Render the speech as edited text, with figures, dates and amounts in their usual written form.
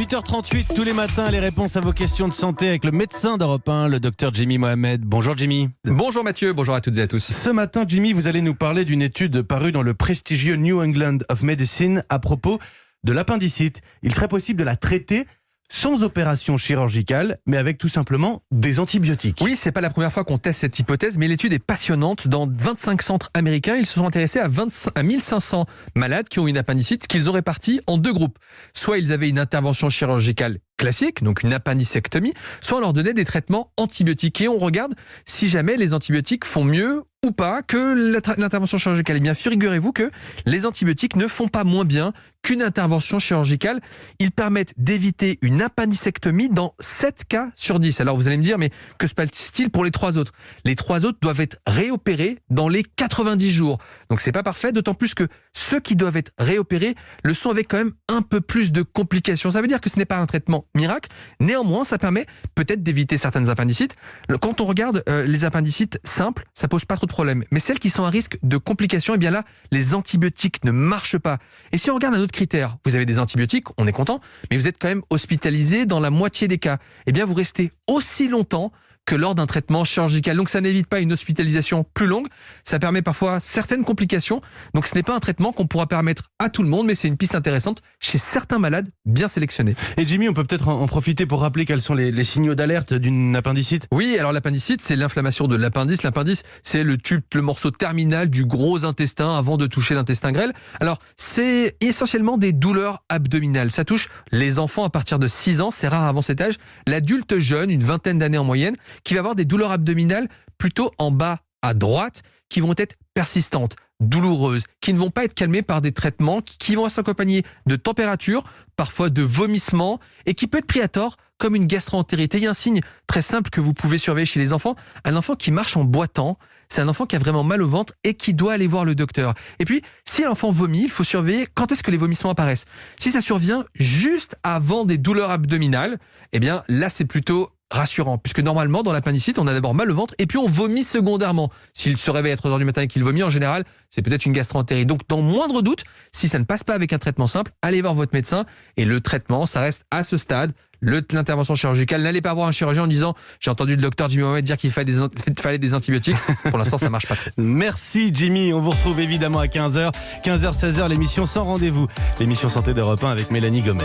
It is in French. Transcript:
8h38, tous les matins, les réponses à vos questions de santé avec le médecin d'Europe 1, le docteur Jimmy Mohamed. Bonjour Jimmy. Bonjour Mathieu, bonjour à toutes et à tous. Ce matin, Jimmy, vous allez nous parler d'une étude parue dans le prestigieux New England of Medicine à propos de l'appendicite. Il serait possible de la traiter sans opération chirurgicale, mais avec tout simplement des antibiotiques. Oui, c'est pas la première fois qu'on teste cette hypothèse, mais l'étude est passionnante. Dans 25 centres américains, ils se sont intéressés à 1500 malades qui ont une appendicite qu'ils ont répartis en deux groupes. Soit ils avaient une intervention chirurgicale classique, donc une appendicectomie, soit on leur donnait des traitements antibiotiques. Et on regarde si jamais les antibiotiques font mieux ou pas que l'intervention chirurgicale. Eh bien, figurez-vous que les antibiotiques ne font pas moins bien qu'une intervention chirurgicale. Ils permettent d'éviter une appendicectomie dans 7 cas sur 10. Alors vous allez me dire, mais que se passe-t-il pour les 3 autres ? Les 3 autres doivent être réopérés dans les 90 jours. Donc c'est pas parfait, d'autant plus que ceux qui doivent être réopérés le sont avec quand même un peu plus de complications. Ça veut dire que ce n'est pas un traitement miracle. Néanmoins, ça permet peut-être d'éviter certaines appendicites. Quand on regarde les appendicites simples, ça pose pas trop de problèmes. Mais celles qui sont à risque de complications, eh bien là, les antibiotiques ne marchent pas. Et si on regarde un autre critère, vous avez des antibiotiques, on est content, mais vous êtes quand même hospitalisé dans la moitié des cas. Eh bien, vous restez aussi longtemps que lors d'un traitement chirurgical. Donc ça n'évite pas une hospitalisation plus longue, ça permet parfois certaines complications. Donc ce n'est pas un traitement qu'on pourra permettre à tout le monde, mais c'est une piste intéressante chez certains malades bien sélectionnés. Et Jimmy, on peut peut-être en profiter pour rappeler quels sont les signaux d'alerte d'une appendicite ? Oui, alors l'appendicite, c'est l'inflammation de l'appendice. L'appendice, c'est le morceau terminal du gros intestin avant de toucher l'intestin grêle. Alors, c'est essentiellement des douleurs abdominales. Ça touche les enfants à partir de 6 ans, c'est rare avant cet âge. L'adulte jeune, une vingtaine d'années en moyenne, qui va avoir des douleurs abdominales plutôt en bas à droite, qui vont être persistantes, douloureuses, qui ne vont pas être calmées par des traitements, qui vont s'accompagner de température, parfois de vomissements, et qui peut être pris à tort comme une gastro-entérite. Il y a un signe très simple que vous pouvez surveiller chez les enfants, un enfant qui marche en boitant, c'est un enfant qui a vraiment mal au ventre et qui doit aller voir le docteur. Et puis, si l'enfant vomit, il faut surveiller quand est-ce que les vomissements apparaissent. Si ça survient juste avant des douleurs abdominales, eh bien là c'est plutôt rassurant, puisque normalement dans l'appendicite on a d'abord mal au ventre et puis on vomit secondairement. S'il se réveille à 3h du matin et qu'il vomit, en général c'est peut-être une gastro-entérite. Donc dans moindre doute, si ça ne passe pas avec un traitement simple, allez voir votre médecin. Et le traitement, ça reste à ce stade l'intervention chirurgicale. N'allez pas voir un chirurgien en disant j'ai entendu le docteur Jimmy Mohamed dire qu'il fallait des antibiotiques. Pour l'instant ça marche pas trop. Merci Jimmy, on vous retrouve évidemment à 15h 16h, l'émission Sans Rendez-vous, l'émission santé d'Europe 1 avec Mélanie Gomez.